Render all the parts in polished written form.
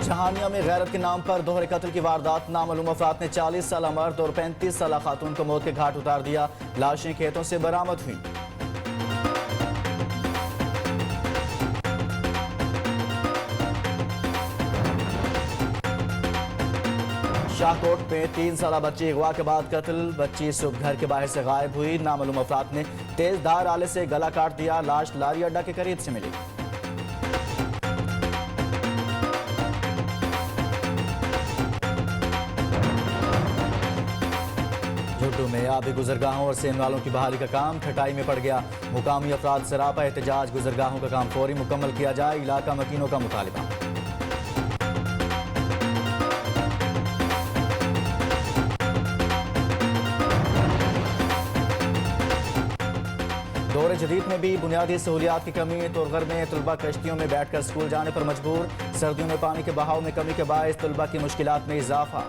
जहानिया में गैरत के नाम पर दोहरे कत्ल की वारदात। नामालूम अफराद ने 40 साल मर्द और 35 साल खातून को मौत के घाट उतार दिया। लाशें खेतों से बरामद हुई। शाहकोट में 3 साल बच्ची अगवा के बाद कत्ल। बच्ची सुबह घर के बाहर से गायब हुई। नामालूम अफराद ने तेज धार आले से गला काट दिया। लाश लारी अड्डा के करीब से मिली। झुड्डू में आबी गुजरगाहों और सेन वालों की बहाली का काम खटाई में पड़ गया। मुकामी अफराद सरापा एहतजाज, गुजरगाहों का काम फौरी मुकम्मल किया जाए। इलाका मकीनों का मुतालिबा। दौरे जदीद में भी बुनियादी सहूलियात की कमी। तोरगर में तलबा कश्तियों में बैठकर स्कूल जाने पर मजबूर। सर्दियों में पानी के बहाव में कमी के बायस तलबा की मुश्किलात में इजाफा।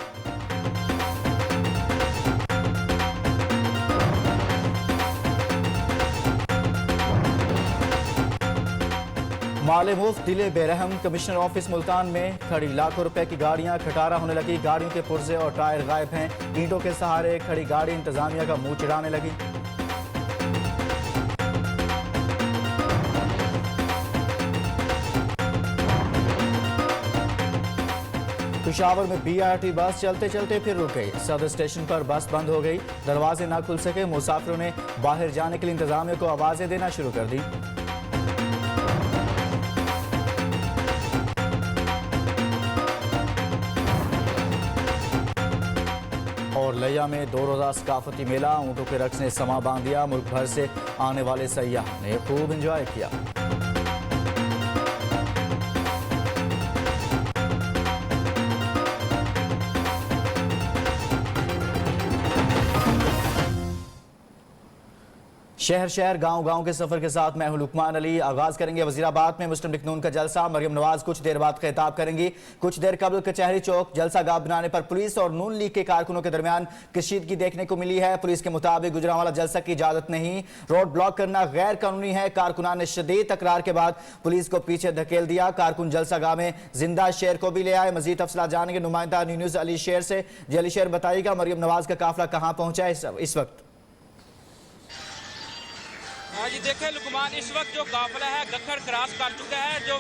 माले मुफ्त दिले बेरहम। कमिश्नर ऑफिस मुल्तान में खड़ी लाखों रुपए की गाड़ियां खटारा होने लगी। गाड़ियों के पुर्जे और टायर गायब हैं। ईंटों के सहारे खड़ी गाड़ी इंतजामिया का मुंह चिढ़ाने लगी। पेशावर में बीआरटी बस चलते चलते फिर रुक गई। सदर स्टेशन पर बस बंद हो गई। दरवाजे ना खुल सके। मुसाफिरों ने बाहर जाने के लिए इंतजामिया को आवाजें देना शुरू कर दी। और लिया में 2 रोजा सकाफती मेला। ऊंटों के रक्स ने समा बांध दिया। मुल्क भर से आने वाले सयाह ने खूब एंजॉय किया। शहर शहर गांव गांव के सफर के साथ मैं हूं लुकमान अली। आगाज करेंगे वजीराबाद में मुस्लिम लीग नून का जलसा। मरियम नवाज कुछ देर बाद खिताब करेंगी। कुछ देर कबल कचहरी चौक जलसा गाह बनाने पर पुलिस और नून लीग के कारकुनों के दरमियान कशीदगी देखने को मिली है। पुलिस के मुताबिक गुजरांवाला जलसा की इजाजत नहीं। रोड ब्लॉक करना गैर कानूनी है। कारकुनान ने शदीद तकरार के बाद पुलिस को पीछे धकेल दिया। कारकुन जलसा गाह में जिंदा शेर को भी ले आए। मजीद तफसीलात जानेंगे नुमाइंदा न्यूज अली शेर से। जी अली शेर, बताइएगा मरियम नवाज का काफिला कहां पहुंचा है इस वक्त? हाँ जी, देखें लुकमान, इस वक्त जो काफिला है गखर क्रॉस कर चुका है। जो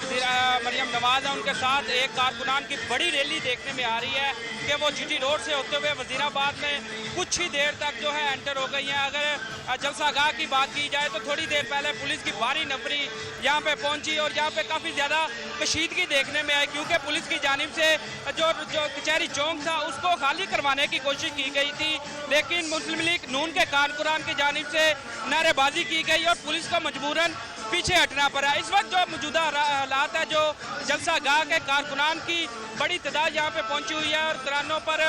मरियम नवाज है उनके साथ एक कारकुनान की बड़ी रैली देखने में आ रही है कि वो जीटी रोड से होते हुए वजीराबाद में कुछ ही देर तक जो है एंटर हो गई हैं। अगर जलसागाह की बात की जाए तो थोड़ी देर पहले पुलिस की भारी नफरी यहाँ पे पहुंची और यहाँ पे काफ़ी ज़्यादा कशीदगी देखने में आई, क्योंकि पुलिस की जानिब से जो कचहरी चौक था उसको खाली करवाने की कोशिश की गई थी, लेकिन मुस्लिम लीग नून के कारकुनान की जानिब से नारेबाजी की गई और पुलिस को मजबूरन पीछे हटना पड़ा। इस वक्त जो मौजूदा हालात है, जो जलसा गाह के कारकुनान की बड़ी तादाद यहाँ पे पहुंची हुई है और तरानों पर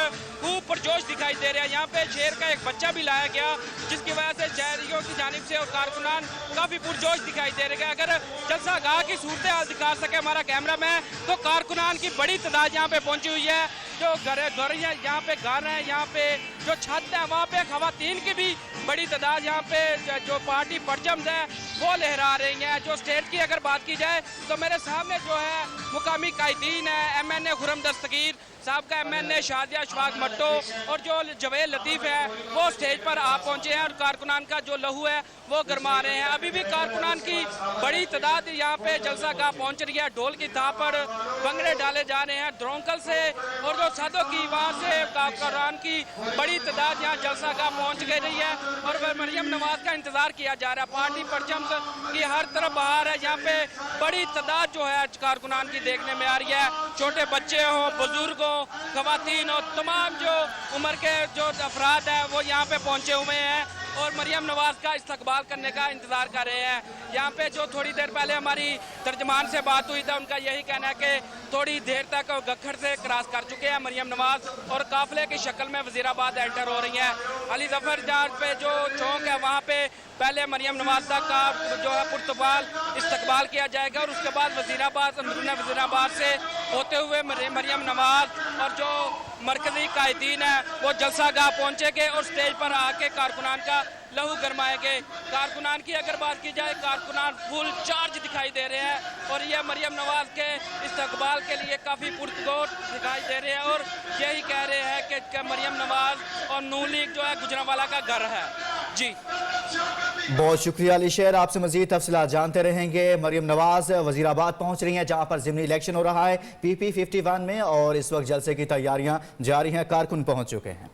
खूब पुरजोश दिखाई दे रहा है। यहाँ पे शेर का एक बच्चा भी लाया गया, जिसकी वजह से शहरियों की जानिब से और कारकुनान काफ़ी पुरजोश दिखाई दे रहे हैं। अगर जलसा गाह की सूरत हाल दिखा सके हमारा कैमरा मैन, तो कारकुनान की बड़ी तादाद यहाँ पे पहुंची हुई है। जो घर यहाँ पे घर हैं, यहाँ पे जो छत है वहाँ पे खवातीन की भी बड़ी तादाद यहाँ पे जो पार्टी परचम्स है वो लहरा रही हैं। जो स्टेट की अगर बात की जाए तो मेरे सामने जो है मुकामी कायदीन है, MNA खुरम दस्तगीर साहब का, MNA शादिया अशफाक मट्टो और जो जवेद लतीफ़ है वो स्टेज पर आ पहुंचे हैं और कारकुनान का जो लहू है वो गरमा रहे हैं। अभी भी कारकुनान की बड़ी तादाद यहाँ पे जलसा गाह पहुंच रही है। ढोल की थाप पर भंगड़े डाले जा रहे हैं द्रोंकल से और जो सादों की वहाँ से कारकुनान की बड़ी तादाद यहाँ जलसा गाह पहुँच गई है और मरियम नवाज का इंतजार किया जा रहा है। पार्टी परचम्स की हर तरफ बाहर है। यहाँ पे बड़ी तादाद जो है कारकुनान की देखने में आ रही है। छोटे बच्चे हों, बुजुर्ग हों, खवातीन और तमाम जो उम्र के जो अफराद हैं वो यहाँ पे पहुँचे हुए हैं और मरियम नवाज का इस्तकबाल करने का इंतज़ार कर रहे हैं। यहाँ पे जो थोड़ी देर पहले हमारी तर्जमान से बात हुई था, उनका यही कहना है कि थोड़ी देर तक गखर से क्रॉस कर चुके हैं मरियम नवाज और काफिले की शक्ल में वजीराबाद एंटर हो रही हैं। अली जफर जहाँ पे जो चौक है वहाँ पे पहले मरियम नवाज का जो है पुर्तगाल इस्तकबाल किया जाएगा और उसके बाद वजीराबाद से होते हुए मरियम नवाज और जो मरकजी कायदीन है वो जलसा गाह पहुँचेंगे और स्टेज पर आके कारकुनान का लहू गरमाएंगे। कारकुनान की अगर बात की जाए, कारकुनान फुल चार्ज दिखाई दे रहे हैं और ये मरियम नवाज के इस्तकबाल के लिए काफ़ी पुरजोर दिखाई दे रहे हैं और यही कह रहे हैं कि मरियम नवाज और नून लीग जो है गुजरांवाला का घर है। जी बहुत शुक्रिया अली शेर, आपसे मजीद तफसीलात जानते रहेंगे। मरियम नवाज वजीराबाद पहुंच रही हैं जहां पर ज़िमनी इलेक्शन हो रहा है PP 51 में और इस वक्त जलसे की तैयारियां जारी हैं। कारकुन पहुंच चुके हैं।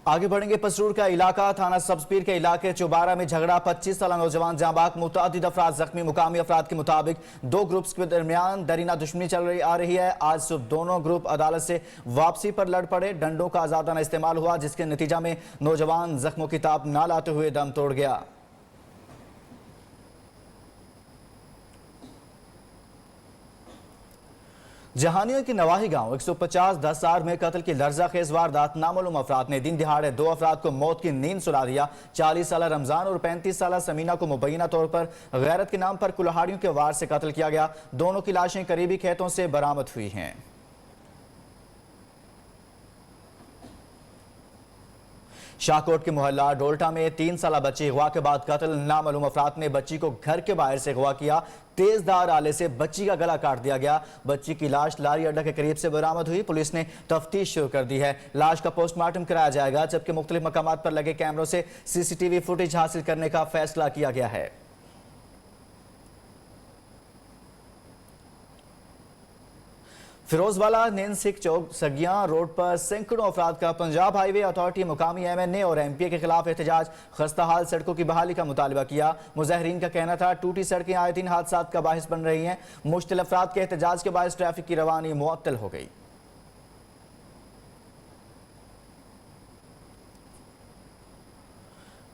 आगे बढ़ेंगे। पसरूर का इलाका थाना सब्जपीर के इलाके चौबारा में झगड़ा, 25 साल नौजवान जाँ बाग, मुतअद्दिद अफराद जख्मी। मुकामी अफराद के मुताबिक दो ग्रुप्स के दरमियान दरीना दुश्मनी आ रही है। आज सुबह दोनों ग्रुप अदालत से वापसी पर लड़ पड़े। डंडों का आजादाना इस्तेमाल हुआ जिसके नतीजा में नौजवान जख्मों की ताब ना लाते हुए दम तोड़ गया। जहानिया की नवाही गांव 150 10 में कत्ल की लर्जा खेज वारदात। नामालूम अफराद ने दिन दिहाड़े दो अफराद को मौत की नींद सुला दिया। 40 साल रमजान और 35 साल समीना को मुबैना तौर पर गैरत के नाम पर कुल्हाड़ियों के वार से कत्ल किया गया। दोनों की लाशें करीबी खेतों से बरामद हुई हैं। शाहकोट के मोहल्ला डोल्टा में 3 साल बच्ची अगवा के बाद कत्ल। नामालूम अफराद ने बच्ची को घर के बाहर से अगवा किया। तेजधार आले से बच्ची का गला काट दिया गया। बच्ची की लाश लारी अड्डा के करीब से बरामद हुई। पुलिस ने तफ्तीश शुरू कर दी है। लाश का पोस्टमार्टम कराया जाएगा जबकि मुख्तलिफ मकामात पर लगे कैमरों से CCTV फुटेज हासिल करने का फैसला किया गया है। फिरोजवाला नैन सिख चौक सगियां रोड पर सैकड़ों अफराद का पंजाब हाईवे अथॉरिटी, मुकामी MNA और MP के खिलाफ एहतजाज। खस्ता हाल सड़कों की बहाली का मुतालबा किया। मुजाहिरीन का कहना था टूटी सड़कें आए दिन हादसात का बाहिस बन रही हैं। मुश्तिल अफराद के एहतजाज के बायस ट्रैफिक की रवानी मुअत्तल हो गई।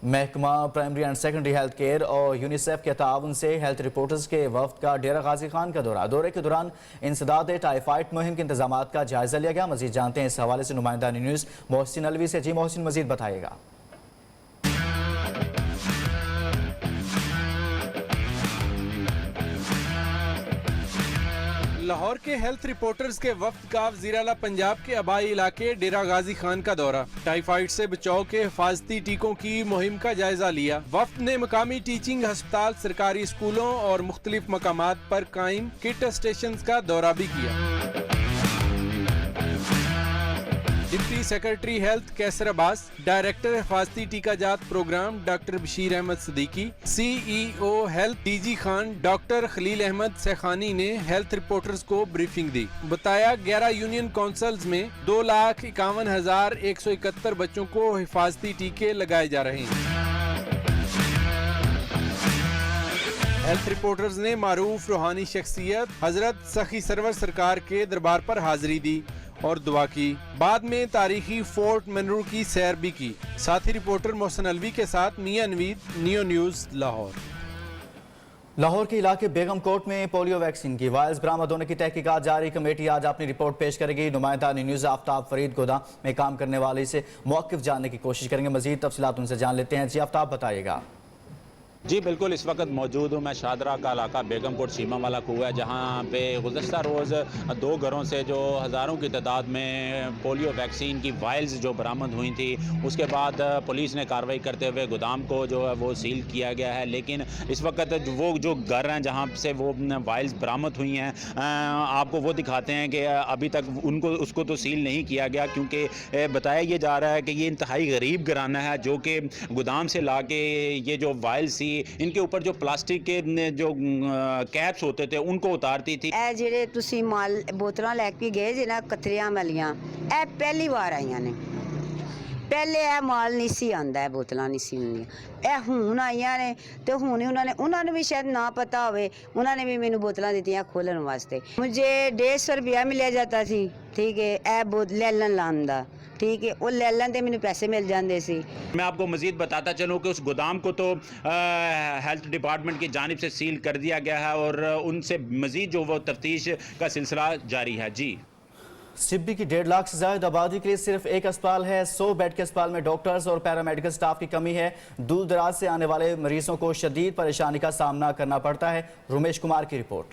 महकमा primary and secondary health care और यूनिसेफ के ताउन से हेल्थ रिपोर्टर्स के वफ्द का डेरा गाजी खान का दौरा। दौरे के दौरान इंसदाद टाइफाइड मुहिम के इंतजाम का जायजा लिया गया। मजीद जानते हैं इस हवाले से नुमाइंदा न्यूज़ मोहसिन अलवी से। जी मोहसिन, मजीद बताइएगा। लाहौर के हेल्थ रिपोर्टर्स के वफ्द का वज़ीर-ए-आला पंजाब के आबाई इलाके डेरा गाजी खान का दौरा। टाइफाइड से बचाव के हिफाजती टीकों की मुहिम का जायजा लिया। वफ्द ने मकामी टीचिंग अस्पताल, सरकारी स्कूलों और मुख्तलिफ मकामात पर कायम किट स्टेशन का दौरा भी किया। Deputy secretary health Qaiser Abbas, director हिफाजती टीकाजात programme doctor Bashir Ahmed Siddiqui, CEO health DG Khan doctor Khalil Ahmed Saikhani ने हेल्थ रिपोर्टर्स को ब्रीफिंग दी। बताया 11 यूनियन काउंसिल्स में 2,51,171 बच्चों को हिफाजती टीके लगाए जा रहे हैं। हेल्थ रिपोर्टर्स ने मारूफ रूहानी शख्सियत हजरत सखी सरवर सरकार के दरबार पर हाजिरी दी और दुआ की। बाद में तारीखी फोर्ट मनरू की सैर भी की। साथी रिपोर्टर मोहसिन अलवी के साथ मियां नवीद, नियो न्यूज़ लाहौर। लाहौर के इलाके बेगम कोट में पोलियो वैक्सीन की वायल्स बरामद होने की तहकीकात जारी। कमेटी आज अपनी रिपोर्ट पेश करेगी। नुमाइंदा न्यूज़ आफ्ताब फरीद गोदाम में काम करने वाले से मौक़िफ़ जानने की कोशिश करेंगे। मजीद तफसीलात उनसे जान लेते हैं। जी आफ्ताब, बताइएगा। जी बिल्कुल, इस वक्त मौजूद हूँ मैं शादरा का इलाका बेगमकोट सीमा वाला कुआ है, जहाँ पे गुज़श्ता रोज़ 2 घरों से जो हज़ारों की तादाद में पोलियो वैक्सीन की वायल्स जो बरामद हुई थी, उसके बाद पुलिस ने कार्रवाई करते हुए गोदाम को जो है वो सील किया गया है। लेकिन इस वक्त वो जो घर हैं जहाँ से वो वायल्स बरामद हुई हैं, आपको वो दिखाते हैं कि अभी तक उसको तो सील नहीं किया गया, क्योंकि बताया ये जा रहा है कि ये इंतहाई गरीब घराना है जो कि गोदाम से ला के ये जो वायल्स थी इनके ऊपर जो प्लास्टिक के जो कैप्स होते थे उनको उतारती थी। ए जेडे तुसी माल बोतलां लैके गए जे ना कतरियां वालियां, ए पहली बार आईयां ने। पहले ए माल नहीं सी आंदा, बोतलां नहीं सी हुंदियां। ए हुण आईयां ने ते हुण उन्होंने भी शायद ना पता होवे, उन्होंने भी मैनू बोतलां दित्तियां खोलन वास्ते। मुझे 150 रुपया मिलिया जाता सी, ठीक है, ए लैलन लान दा, ठीक है, वो लैलन ते मैनू पैसे मिल जाते सी। मैं आपको मजीद बताता चलूँ कि उस गोदाम को तो हेल्थ डिपार्टमेंट की जानिब से सील कर दिया गया है और उनसे मजीद जो वो तफ्तीश का सिलसिला जारी है। जी, सिब्बी की 1.5 लाख से ज्यादा आबादी के लिए सिर्फ एक अस्पताल है। 100 बेड के अस्पताल में डॉक्टर्स और पैरामेडिकल स्टाफ की कमी है। दूर दराज से आने वाले मरीजों को शदीद परेशानी का सामना करना पड़ता है। रुमेश कुमार की रिपोर्ट।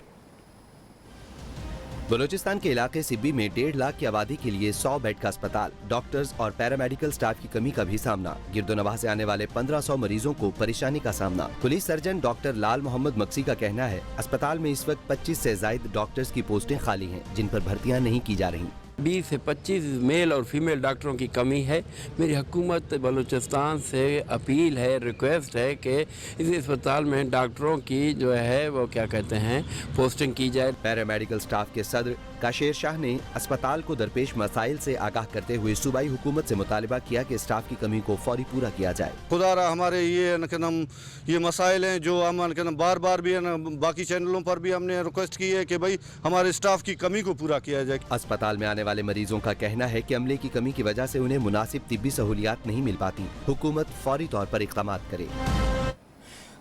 बलूचिस्तान के इलाके सिब्बी में 1.5 लाख की आबादी के लिए 100 बेड का अस्पताल, डॉक्टर्स और पैरामेडिकल स्टाफ की कमी का भी सामना। गिरदोनवाह से आने वाले 1500 मरीजों को परेशानी का सामना। पुलिस सर्जन डॉक्टर लाल मोहम्मद मक्सी का कहना है, अस्पताल में इस वक्त 25 से ज्यादा डॉक्टर्स की पोस्टें खाली हैं, जिन पर भर्तियां नहीं की जा रही। 20 से 25 मेल और फीमेल डॉक्टरों की कमी है। मेरी हुकूमत बलूचिस्तान से अपील है, रिक्वेस्ट है कि इस अस्पताल में डॉक्टरों की जो है वो क्या कहते हैं पोस्टिंग की जाए। पैरामेडिकल स्टाफ के सदर काशेर शाह ने अस्पताल को दरपेश मसाइल से आगाह करते हुए सूबाई हुकूमत से मुतालिबा किया कि स्टाफ की कमी को फौरी पूरा किया जाए। खुदारा हमारे ये मसाइल हैं जो हम बार बार भी बाकी चैनलों पर भी हमने रिक्वेस्ट की है कि भाई हमारे स्टाफ की कमी को पूरा किया जाए। अस्पताल में आने वाले मरीजों का कहना है कि अमले की कमी की वजह से उन्हें मुनासिब तिब्बी सहूलियात नहीं मिल पाती। हुकूमत फौरी तौर पर इक़दाम करे।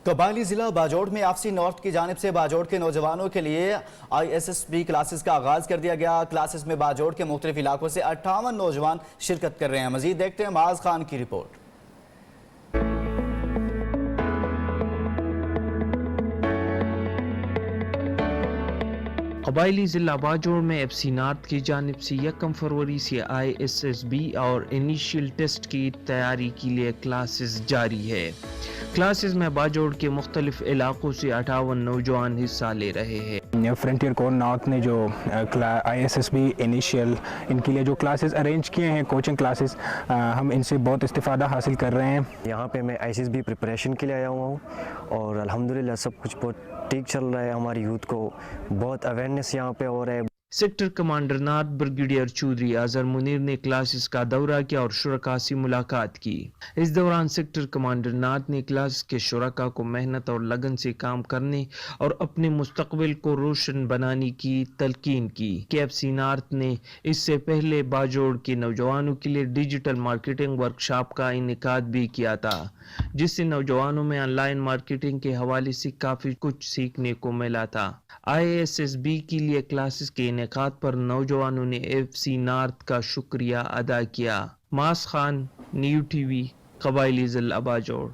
कबायली जिला बाजोड़ में आपसी नॉर्थ की जानिब से बाजोड़ के नौजवानों के लिए ISSB क्लासेस का आगाज कर दिया गया। क्लासेस में बाजोड़ के मुख्तलिफ इलाकों से 58 नौजवान शिरकत कर रहे हैं। मजीद देखते हैं माज खान की रिपोर्ट। कबायली ज़िला बाजोड़ में FC नॉर्थ की जानिब से 1 फरवरी से ISSB और इनिशियल टेस्ट की तैयारी के लिए क्लासेस जारी है। क्लासेस में बाजोड़ के मुख्तलिफ इलाकों से 58 नौजवान हिस्सा ले रहे हैं। फ्रंटियर कोर नॉर्थ ने जो ISSB इनिशियल इनके लिए जो क्लासेस अरेंज किए हैं, कोचिंग क्लासेस, हम इनसे बहुत इस्तिफ़ादा हासिल कर रहे हैं। यहाँ पे मैं ISSB प्रिपरेशन के लिए आया हुआ हूँ और अल्हम्दुलिल्लाह सब कुछ बहुत ठीक चल रहा है। हमारी यूथ को बहुत अवेयरनेस यहाँ पे हो रहा है। Sector commander north brigadier Chaudhary Azhar Munir ने क्लासेस का दौरा किया और शुरका से मुलाकात की। इस दौरान सेक्टर कमांडर नॉर्थ ने क्लास के शुरका को मेहनत और लगन से काम करने और अपने मुस्तकबिल को रोशन बनाने की तलकीन की। KFC नॉर्थ ने इससे पहले बाजोड़ के नौजवानों के लिए डिजिटल मार्केटिंग वर्कशॉप का इनेकाद भी किया था, जिससे नौजवानों में ऑनलाइन मार्केटिंग के हवाले से काफी कुछ सीखने को मिला था। ISSB के लिए क्लासेस के इनेकाद पर नौजवानों ने FC नॉर्थ का शुक्रिया अदा किया। मास खान, न्यू TV, कबायली ज़िला बाजोड़।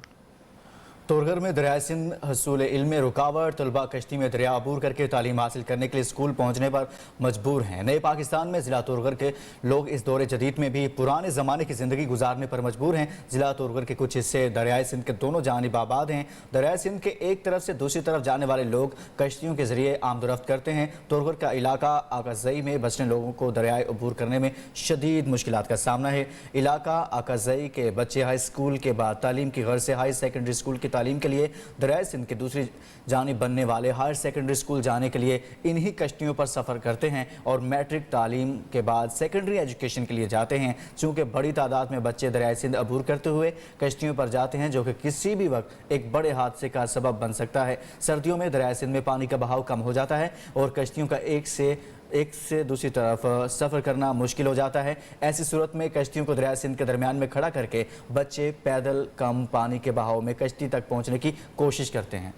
तोरगर में दरिया सिंध हसूल इल्म में रुकावट। तलबा कश्ती में दरिया अबूर करके तालीम हासिल करने के लिए स्कूल पहुँचने पर मजबूर हैं। नए पाकिस्तान में ज़िला तोरगर के लोग इस दौरे जदीद में भी पुराने ज़माने की ज़िंदगी गुजारने पर मजबूर हैं। ज़िला तोरगर के कुछ हिस्से दरियाए सिंध के दोनों जानिब आबाद हैं। दरियाए सिंध के एक तरफ से दूसरी तरफ जाने वाले लोग कश्तियों के ज़रिए आमदोरफ्त करते हैं। तोरगर का इलाका आकाज़ई में बसने लोगों को दरियाए अबूर करने में शदीद मुश्किलात का सामना है। इलाका आकाज़ई के बच्चे हाई स्कूल के बाद तालीम की गर्ज से हाई सेकेंडरी स्कूल की तालीम के लिए दरियाए सिंध की दूसरी जानिब बनने वाले हायर सेकेंडरी स्कूल जाने के लिए इन्हीं कश्तियों पर सफ़र करते हैं और मैट्रिक तालीम के बाद सेकेंडरी एजुकेशन के लिए जाते हैं। चूँकि बड़ी तादाद में बच्चे दरियाए सिंध अबूर करते हुए कश्तियों पर जाते हैं, जो कि किसी भी वक्त एक बड़े हादसे का सबब बन सकता है। सर्दियों में दरियाए सिंध में पानी का बहाव कम हो जाता है और कश्तियों का एक से दूसरी तरफ सफ़र करना मुश्किल हो जाता है। ऐसी सूरत में कश्तियों को दरिया सिंध के दरमियान में खड़ा करके बच्चे पैदल कम पानी के बहाव में कश्ती तक पहुंचने की कोशिश करते हैं।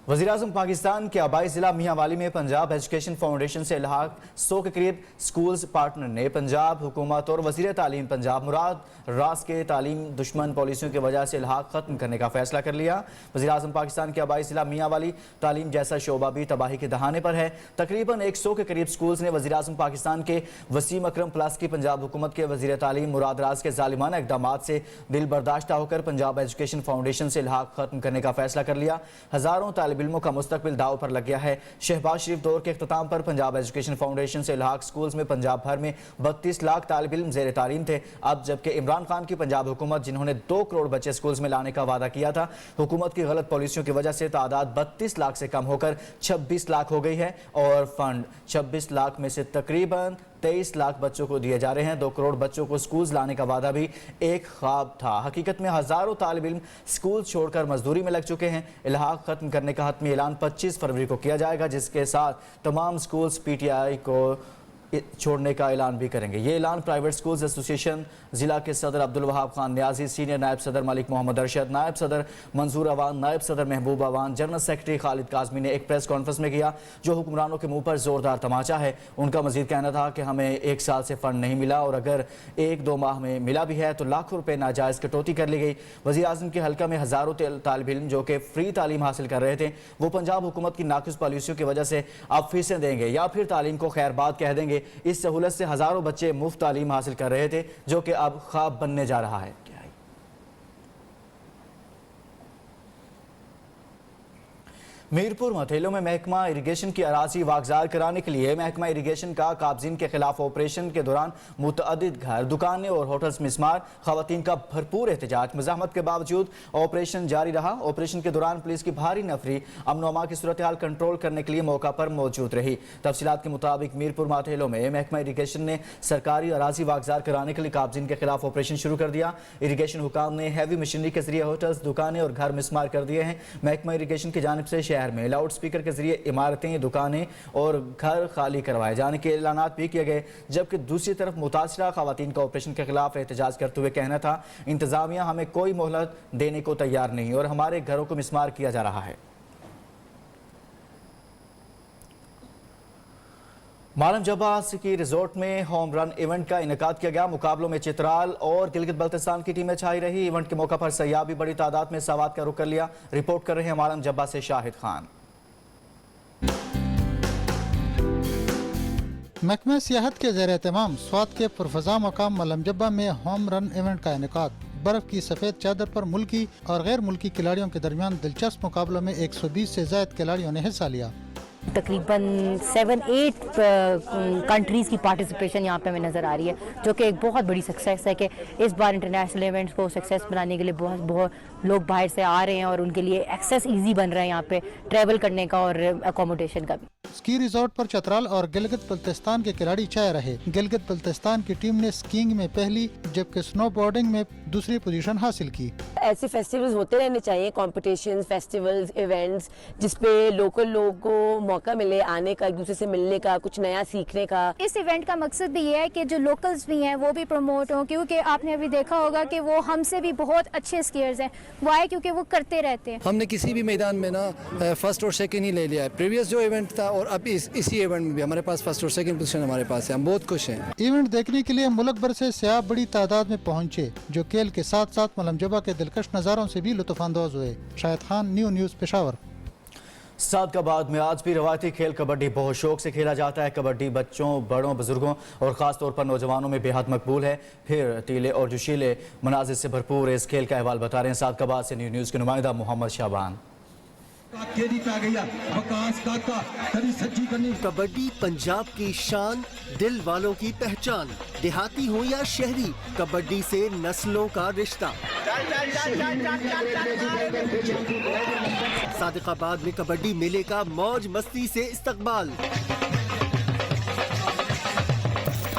वज़ीर-ए-आज़म पाकिस्तान के आबाई ज़िला मियांवाली में पंजाब एजुकेशन फाउंडेशन से इल्हाक 100 के करीब स्कूल्स पार्टनर ने पंजाब हुकूमत और वज़ीर तालीम पंजाब मुराद रास के तालीम दुश्मन पॉलिसियों की वजह से इल्हाक ख़त्म करने का फैसला कर लिया। वज़ीर-ए-आज़म पाकिस्तान के आबाई ज़िला मियांवाली तालीम जैसा शोबा भी तबाही के दहाने पर है। तकरीबन 100 के करीब स्कूल्स ने वज़ीर-ए-आज़म पाकिस्तान के वसीम अकरम प्लस की पंजाब हुकूमत के वज़ीर तालीम मुराद रास के ज़ालिमाना इक़दाम से दिल बर्दाश्ता होकर पंजाब एजुकेशन फाउंडेशन से इल्हाक ख़त्म करने का फैसला कर लिया। हज़ारों तालिब इल्मों का मुस्तकबिल दाव पर लग गया है। शहबाज शरीफ दौर के इख्तिताम पर पंजाब एजुकेशन फाउंडेशन से इल्हाक स्कूल्स में पंजाब भर में 32 लाख तालिब इल्म ज़ेर तालीम थे। अब जबकि इमरान खान की पंजाब हुकूमत, जिन्होंने 2 करोड़ बच्चे स्कूल्स में लाने का वादा किया था, हुकूमत की गलत पॉलिसियों की वजह से तादाद 32 लाख से कम होकर 26 लाख हो गई है और फंड 26 लाख में से तकरीबन 23 लाख बच्चों को दिए जा रहे हैं। 2 करोड़ बच्चों को स्कूल्स लाने का वादा भी एक ख्वाब था। हकीकत में हज़ारों तालिब इल्म स्कूल छोड़कर मजदूरी में लग चुके हैं। इल्हाक ख़त्म करने का हतमी ऐलान 25 फरवरी को किया जाएगा, जिसके साथ तमाम स्कूल्स PTI को छोड़ने का ऐलान भी करेंगे। ये ऐलान प्राइवेट स्कूल्स एसोसिएशन जिला के सदर अब्दुल वहाब खान न्याजी, सीनियर नायब सदर मलिक मोहम्मद अरशद, नायब सदर मंजूर अवान, नायब सदर महबूब अवान, जनरल सेक्रेटरी खालिद काजमी ने एक प्रेस कॉन्फ्रेंस में किया, जो हुक्मरानों के मुंह पर जोरदार तमाचा है। उनका मजीद कहना था कि हमें 1 साल से फंड नहीं मिला और अगर 1-2 माह में मिला भी है तो लाखों रुपए नाजायज़ कटौती कर ली गई। वज़ीर आज़म के हल्का में हज़ारों तालिब इल्म जो कि फ्री तालीम हासिल कर रहे थे, वो पंजाब हुकूमत की नाक़िस पॉलिसियों की वजह से अब फीसें देंगे या फिर तालीम को खैरबाद कह देंगे। इस सहूलत से हज़ारों बच्चे मुफ्त तालीम हासिल कर रहे थे, जो कि अब ख्वाब बनने जा रहा है। मीरपुर मथेलों में महकमा इरिगेशन की अराजी वागजार कराने के लिए महकमा इरिगेशन का काबजीन के खिलाफ ऑपरेशन के दौरान मुतअद्दिद घर, दुकानें और होटल्स मिस्मार, खवातीन का भरपूर एहतजाज। मज़ाहमत के बावजूद ऑपरेशन जारी रहा। ऑपरेशन के दौरान पुलिस की भारी नफरी अमन अमा की सूरत हाल कंट्रोल करने के लिए मौका पर मौजूद रही। तफसीलात के मुताबिक मीरपुर मथेलों में महकमा इरिगेशन ने सरकारी अराजी वागजार कराने के लिए काबजीन के खिलाफ ऑपरेशन शुरू कर दिया। इरिगेशन हुकाम ने हैवी मशीनरी के जरिए होटल्स, दुकानें और घर मिस्मार कर दिए हैं। महकमा इरिगेशन की जानिब से शहर में लाउड स्पीकर के जरिए इमारतें, दुकानें और घर खाली करवाए जाने के ऐलानात भी किए गए, जबकि दूसरी तरफ मुतासरा खवातीन का ऑपरेशन के खिलाफ एहतजाज करते हुए कहना था, इंतजामिया हमें कोई मोहलत देने को तैयार नहीं और हमारे घरों को मिस्मार किया जा रहा है। मालम जब्बा की रिजोर्ट में होम रन इवेंट का इनेकाद किया गया। मुकाबलों में चित्राल और गिलगित बल्तिस्तान की टीमें छाई रही। इवेंट के मौका पर सयाह भी बड़ी तादाद में सवात का रुख कर लिया। रिपोर्ट कर रहे हैं मालम जब्बा से शाहिद खान। महकमा सियाहत के ज़ेर एहतमाम स्वात के पुरफजा मकाम मालम जब्बा में होम रन इवेंट का इनेकाद। बर्फ की सफेद चादर पर मुल्की और गैर मुल्की खिलाड़ियों के दरमियान दिलचस्प मुकाबलों में 120 से ज्यादा खिलाड़ियों ने हिस्सा लिया। तकरीबन 7-8 कंट्रीज़ की पार्टिसिपेशन यहाँ पे हमें नज़र आ रही है, जो कि एक बहुत बड़ी सक्सेस है कि इस बार इंटरनेशनल इवेंट्स को सक्सेस बनाने के लिए बहुत लोग बाहर से आ रहे हैं और उनके लिए एक्सेस इजी बन रहा है यहाँ पे ट्रैवल करने का और अकोमोडेशन का भी। स्की रिजॉर्ट पर चतराल और गिलगित बल्तिस्तान के खिलाड़ी छाए रहे। गिलगित बल्तिस्तान की टीम ने स्कीइंग में पहली जबकि स्नो बोर्डिंग में दूसरी पोजीशन हासिल की। ऐसे फेस्टिवल्स होते रहने चाहिए, कॉम्पिटिशन्स, फेस्टिवल्स, इवेंट्स, जिसपे लोकल लोगों को मौका मिले आने का, एक दूसरे से मिलने का, कुछ नया सीखने का। इस इवेंट का मकसद भी ये है कि जो लोकल्स भी हैं वो भी प्रमोट हों, क्योंकि आपने अभी देखा होगा कि वो हमसे भी बहुत अच्छे स्कीयर्स हैं। वाई? क्योंकि वो करते रहते हैं। हमने किसी भी मैदान में ना फर्स्ट और सेकंड ही ले लिया है। प्रीवियस जो इवेंट था और अब इसी इवेंट में भी हमारे पास फर्स्ट और सेकंड पोजीशन हमारे पास है। हम बहुत खुश हैं। इवेंट देखने के लिए मुल्क भर से सयाह बड़ी तादाद में पहुँचे, जो खेल के साथ साथ मालम जब्बा के दिलकश नज़ारों से भी लुत्फ़अंदोज़ हुए। शाहिद खान, न्यूज़ पेशावर। सादकाबाद में आज भी रवायती खेल कबड्डी बहुत शौक से खेला जाता है। कबड्डी बच्चों, बड़ों, बुजुर्गों और ख़ास तौर पर नौजवानों में बेहद मकबूल है। फिर तीले और जोशीले मनाजिर से भरपूर इस खेल का अहवाल बता रहे हैं सादकाबाद से न्यूज़ के नुमाइंदा मोहम्मद शाबान। कबड्डी पंजाब की शान, दिल वालों की पहचान। देहाती हो या शहरी, कबड्डी से नस्लों का रिश्ता। सादिकाबाद में कबड्डी मेले का मौज मस्ती से इस्तकबाल।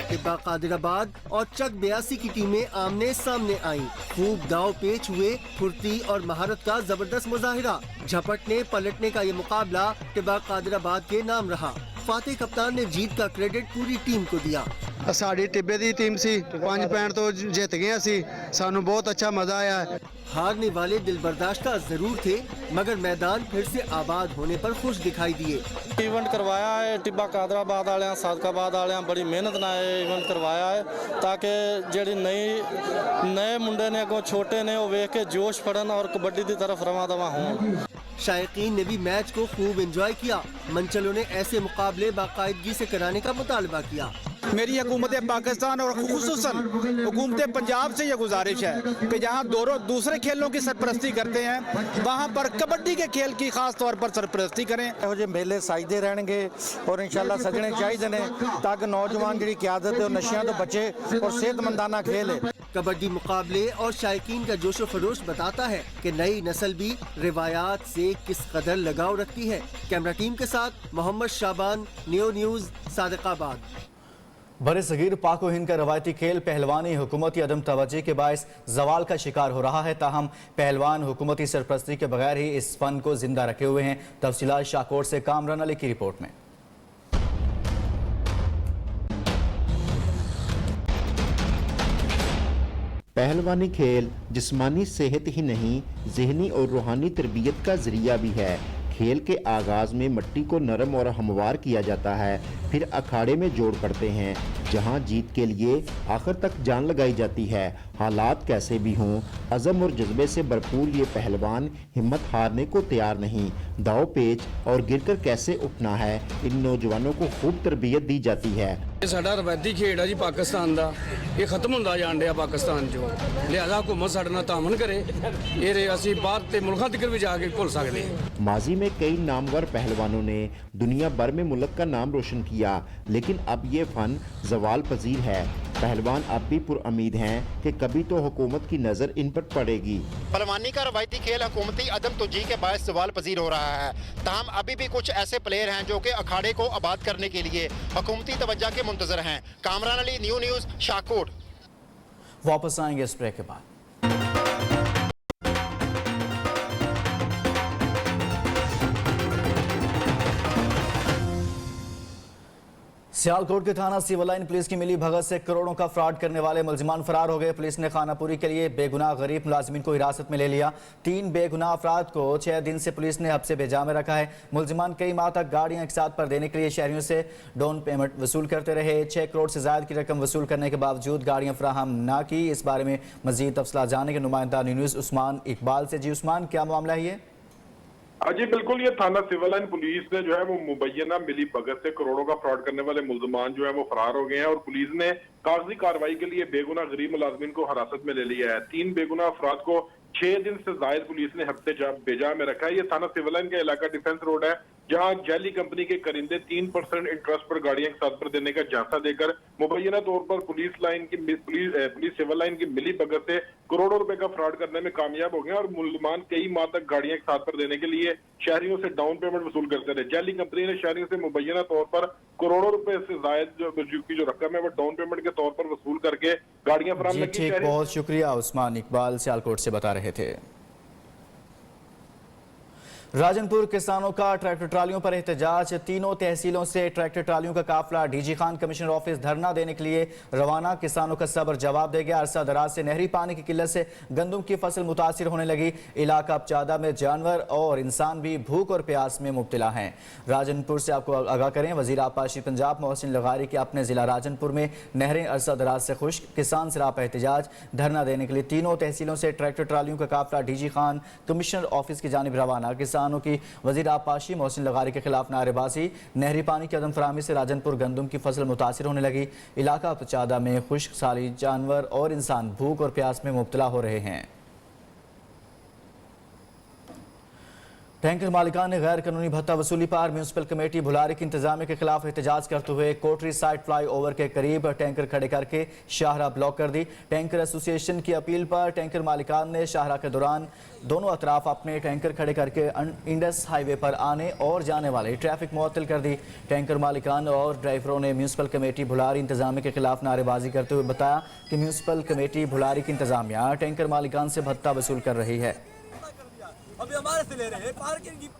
टिब्बा कादिराबाद और चक 82 की टीमें आमने सामने आईं। खूब दाव पेच हुए, फुर्ती और महारत का जबरदस्त मुजाहिरा। झपटने पलटने का ये मुकाबला टिब्बा कादिराबाद के नाम रहा। फातिह कप्तान ने जीत का क्रेडिट पूरी टीम को दिया। साड़ी टिब्बे दी टीम सी 5 पॉइंट तो जित गए असी, सानू बहुत अच्छा मजा आया है। हारने वाले दिल बर्दाश्ता जरूर थे, मगर मैदान फिर से आबाद होने पर खुश दिखाई दिए। इवेंट करवाया है टिब्बा कादराबाद वाले, सादकाबाद वाले बड़ी मेहनत ना इवेंट करवाया है, ताकि जेडी नए मुंडे ने अगों छोटे ने वो वेख के जोश फड़न और कबड्डी की तरफ रवा दवा हों। शायकीन ने भी मैच को खूब एंजॉय किया। मंचलों ने ऐसे मुकाबले बाकायदगी से कराने का मुतालबा किया। मेरी हुकूमत पाकिस्तान और खुसूसन हुकूमत पंजाब से ये गुजारिश है कि जहाँ दूसरे खेलों की सरपरस्ती करते हैं, वहाँ पर कबड्डी के खेल की खास तौर पर सरपरस्ती करें। ਇਹੋ मेले साजदे रहने और इंशाल्लाह सजने चाहिए ने, ताकि नौजवान जी क्यादत और नशियां तो बचे और सेहतमंदाना खेले। कबड्डी मुकाबले और शायकीन का जोशो खरोश बताता है कि नई नस्ल भी रिवायात से किस कदर लगाव रखती है। कैमरा टीम के साथ मोहम्मद शाबान, न्यूज़ सादिकाबाद। बड़े सगीर पाक व हिंद का रवायती खेल पहलवानी हुकूमती अदम तवज्जो के बायस जवाल का शिकार हो रहा है। ताहम पहलवान हुकूमती सरपरस्ती के बगैर ही इस फन को जिंदा रखे हुए हैं। तफसीलात शाहकोट से कामरान अली की रिपोर्ट में। पहलवानी खेल जिस्मानी सेहत ही नहीं, ज़हनी और रूहानी तरबियत का ज़रिया भी है। खेल के आगाज़ में मिट्टी को नरम और हमवार किया जाता है, फिर अखाड़े में जोड़ पड़ते हैं, जहां जीत के लिए आखिर तक जान लगाई जाती है। हालात कैसे भी हों, अज़म और जज्बे से भरपूर ये पहलवान हिम्मत हारने को तैयार नहीं। दाव पेच और गिरकर कैसे उठना है, इन नौजवानों को खूब तरबियत दी जाती है। साडा रवायती खेड है जी पाकिस्तान का, ये खत्म होंदा जान दिया पाकिस्तान चो, लिहाजा हुकूमत साडे नाल तामन करे, ये असीं बाहर ते मुल्कां तक भी जाके भुल सकते हैं। माजी में कई नामवर पहलवानों ने दुनिया भर में मुल्क का नाम रोशन किया, लेकिन अब ये फन ज़वाल पजीर है। पहलवान अब भी पुरउम्मीद हैं कि कभी तो हुकूमत की नज़र इन पर पड़ेगी। पहलवानी का रवायती खेल हुकूमती अदम तोजी के बायस ज़वाल पजीर हो रहा है। ताहम अभी भी कुछ ऐसे प्लेयर हैं जो कि अखाड़े को आबाद करने के लिए हुकूमती तवज्जो के मुंतज़र हैं। कामरान अली, न्यूज़, शाहकोट। वापस आएंगे इस ब्रेक के बाद। सियालकोट के थाना सिविल लाइन पुलिस की मिली भगत से करोड़ों का फ्रॉड करने वाले मुलजिमान फरार हो गए। पुलिस ने खानापुरी के लिए बेगुनाह गरीब मुलाजिमीन को हिरासत में ले लिया। 3 बेगुनाह अफराद को 6 दिन से पुलिस ने हब्से बेजा में रखा है। मुलजिमान कई माह तक गाड़ियां एक साथ पर देने के लिए शहरियों से डाउन पेमेंट वसूल करते रहे। 6 करोड़ से ज्यादा की रकम वसूल करने के बावजूद गाड़ियां फराहम न की। इस बारे में मजीद तफसला जानने के नुमाइंदा न्यूज़ उस्मान इकबाल से। जी उस्मान, क्या मामला है ये? जी बिल्कुल, ये थाना सिविल लाइन पुलिस ने जो है वो मुबैना मिली भगत से करोड़ों का फ्रॉड करने वाले मुलजमान जो है वो फरार हो गए हैं और पुलिस ने कागजी कार्रवाई के लिए बेगुनाह गरीब मुलाजमीन को हिरासत में ले लिया है। 3 बेगुनाह अफराद को 6 दिन से जायद पुलिस ने हफ्ते बेजा में रखा है। ये थाना सिविल लाइन का इलाका डिफेंस रोड है, जहां जैली कंपनी के करिंदे 3% इंटरेस्ट पर गाड़ियां एक साथ पर देने का झांसा देकर मुबैना तौर पर पुलिस सिविल लाइन की मिली भगत से करोड़ों रुपए का फ्रॉड करने में कामयाब हो गए और मुलजमान कई माह तक गाड़ियां एक साथ पर देने के लिए शहरियों से डाउन पेमेंट वसूल करते रहे। जैली कंपनी ने शहरियों से मुबैना तौर पर करोड़ों रुपए से जायद की जो रकम है वो डाउन पेमेंट के तौर पर वसूल करके गाड़ियां फराहम की। बहुत शुक्रिया उस्मान इकबाल सियालकोट से बता रहे थे। राजनपुर किसानों का ट्रैक्टर ट्रालियों पर एहतजाज। तीनों तहसीलों से ट्रैक्टर ट्रालियों का काफिला डीजी खान कमिश्नर ऑफिस धरना देने के लिए रवाना। किसानों का सब्र जवाब दे गया। अरसा दराज से नहरी पानी की किल्लत से गंदम की फसल मुतासिर होने लगी। इलाका अपचादा में जानवर और इंसान भी भूख और प्यास में मुब्तला हैं। राजनपुर से आपको आगाह करें, वजीर आपाशी पंजाब मोहसिन लगारी के अपने जिला राजनपुर में नहरें अरसा दराज से खुश्क। किसान सरापा एहतजाज। धरना देने के लिए तीनों तहसीलों से ट्रैक्टर ट्रालियों का काफिला डीजी खान कमिश्नर ऑफिस की जानिब रवाना। किसानों की वजीर आपाशी मोहसिन लगारी के खिलाफ नारेबाजी। नहरी पानी की अदम फराहमी से राजनपुर गंदम की फसल मुतासिर होने लगी। इलाका अपचादा में खुश्क साली जानवर और इंसान भूख और प्यास में मुब्तला हो रहे हैं। टैंकर मालिकान ने गैर कानूनी भत्ता वसूली पर म्यूनसिपल कमेटी भुलारी की इंतजामिया के खिलाफ एहतजाज करते हुए कोटरी साइड फ्लाई ओवर के करीब टैंकर खड़े करके शाहराह ब्लॉक कर दी। टैंकर एसोसिएशन की अपील पर टैंकर मालिकान ने शाहराह के दौरान दोनों अतराफ अपने टैंकर खड़े करके इंडस हाईवे पर आने और जाने वाले ट्रैफिक मुअत्तल कर दी। टैंकर मालिकान और ड्राइवरों ने म्यूनसिपल कमेटी भुलारी इंतजामिया के खिलाफ नारेबाजी करते हुए बताया कि म्यूनसिपल कमेटी भुलारी की इंतजामिया टैंकर मालिकान से भत्ता वसूल कर रही है। अभी हमारे से ले रहे हैं पार्किंग की।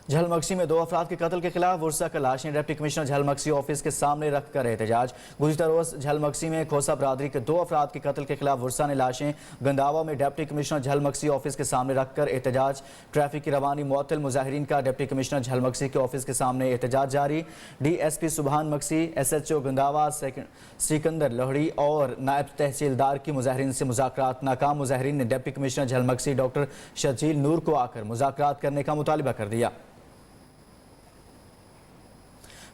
झलमक्सी में 2 अफराद के कत्ल के खिलाफ वर्षा का लाशें डिप्टी कमिश्नर झलमक्सी ऑफिस के सामने रखकर एहतजाज। गुज़िश्ता रोज झलमक्सी में खोसा बरादरी के 2 अफराद के कत्ल के खिलाफ वर्षा ने लाशें गंदावा में डिप्टी कमिश्नर झलमक्सी ऑफिस के सामने रखकर एहतजाज। ट्रैफिक की रवानी मुअत्तल मुजाहिरीन का डिप्टी कमिश्नर झलमक्सी के ऑफिस के सामने एहतजाज जारी। DSP सुभान मक्सी, SHO गंदावा सिकंदर लोहड़ी और नायब तहसीलदार की मुजाहिरीन से मुज़ाकरात नाकाम। मुजाहिरीन ने डिप्टी कमिश्नर झलमक्सी डॉक्टर शजील नूर को आकर मुज़ाकरात करने का मुतालिबा कर दिया।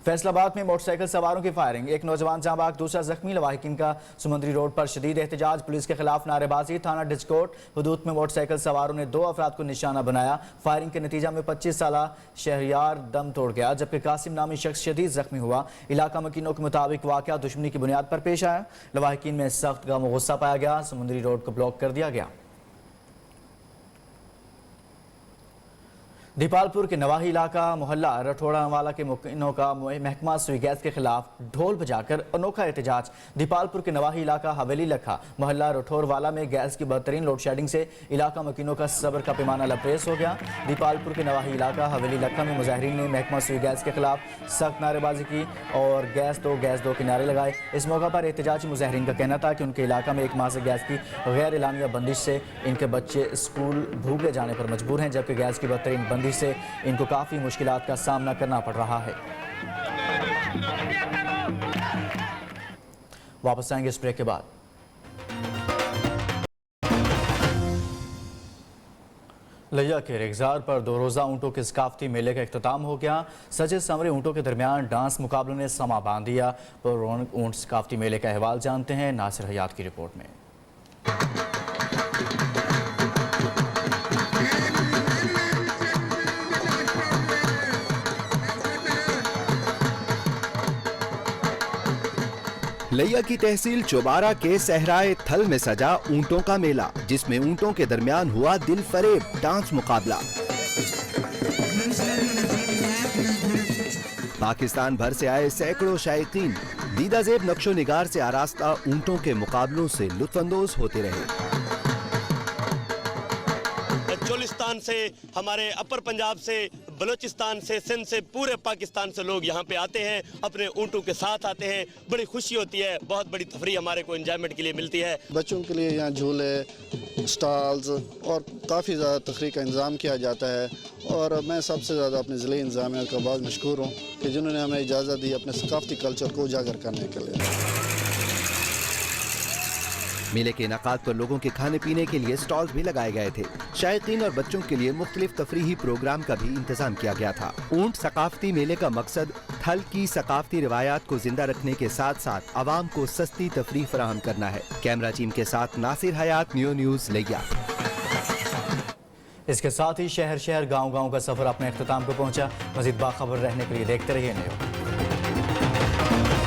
फैसलाबाद में मोटरसाइकिल सवारों की फायरिंग, एक नौजवान जाँ बाग, दूसरा जख्मी। लवाहिकीन का सुमंदरी रोड पर शदीद एहतजाज। पुलिस के खिलाफ नारेबाजी। थाना डिस्कोट हदूद में मोटरसाइकिल सवारों ने 2 अफराद को निशाना बनाया। फायरिंग के नतीजा में 25 साला शहरियार दम तोड़ गया, जबकि कासिम नामी शख्स शदीद जख्मी हुआ। इलाका मकीनों के मुताबिक वाक़या दुश्मनी की बुनियाद पर पेश आया। लवाहिकीन में सख्त गम और गुस्सा पाया गया। समुंदरी रोड को ब्लॉक कर दिया गया। दीपालपुर के नवाही इलाका मोहल्ला रठौड़ा वाला के मुकिनों का महकमा सुई गैस के खिलाफ ढोल बजाकर अनोखा एहतजाज। दीपालपुर के नवाही इलाका हवेली लखा मोहल्ला रठौर वाला में गैस की बदतरीन लोड शेडिंग से इलाका मुकिनों का सब्र का पैमाना लबरेज हो गया। दीपालपुर के नवाही इलाका हवेली लखा में मुजाहिरीन ने महकमा सुई गैस के खिलाफ सख्त नारेबाजी की और गैस दो के नारे लगाए। इस मौका पर एहतजाजी मुजाहिरीन का कहना था कि उनके इलाका में 1 माह से गैस की गैर एलानिया बंदिश से इनके बच्चे स्कूल भूखे जाने पर मजबूर हैं, जबकि गैस की बदतरीन बंदिश से इनको काफी मुश्किलात का सामना करना पड़ रहा है। वापस आएंगे इस ब्रेक के बाद। लिया के रेगजार पर 2 रोज़ा ऊँटों के सकाफती मेले का इख्तिताम हो गया। सजे संवरे ऊँटों के दरमियान डांस मुकाबलों ने समा बांध दिया। पर ऊँट सकाफती मेले का अहवाल जानते हैं नासिर हयात की रिपोर्ट में। लिया की तहसील चौबारा के सहराए थल में सजा ऊंटों का मेला, जिसमें ऊंटों के दरमियान हुआ दिल फरेब डांस मुकाबला। पाकिस्तान भर से आए सैकड़ों शायकीन दीदाजेब नक्शो निगार से आरास्ता ऊंटों के मुकाबलों से लुत्फानंदोज होते रहे। चोलिस्तान से, हमारे अपर पंजाब से, बलूचिस्तान से, सिंध से, पूरे पाकिस्तान से लोग यहाँ पे आते हैं, अपने ऊँटों के साथ आते हैं। बड़ी खुशी होती है, बहुत बड़ी तफरी हमारे को एंजॉयमेंट के लिए मिलती है। बच्चों के लिए यहाँ झूले, स्टॉल्स और काफ़ी ज़्यादा तफरी का इंतज़ाम किया जाता है और मैं सबसे ज़्यादा अपने ज़िले इंतज़ामिया का बहुत मशकूर हूँ कि जिन्होंने हमें इजाज़त दी अपने सकाफ़ती कल्चर को उजागर करने के लिए। मेले के इनाकात पर लोगों के खाने पीने के लिए स्टॉल्स भी लगाए गए थे। शायकीन और बच्चों के लिए मुख्तलिफ तफरीही प्रोग्राम का भी इंतजाम किया गया था। ऊंट सकाफती मेले का मकसद थल की सकाफती रिवायात को जिंदा रखने के साथ साथ आवाम को सस्ती तफरीह फराहम करना है। कैमरा टीम के साथ नासिर हयात, न्यू न्यूज़ लिया। इसके साथ ही शहर गाँव का सफर अपने अख्तिताम को पहुंचा। मजीद बाखबर रहने के लिए देखते रहिए न्यू।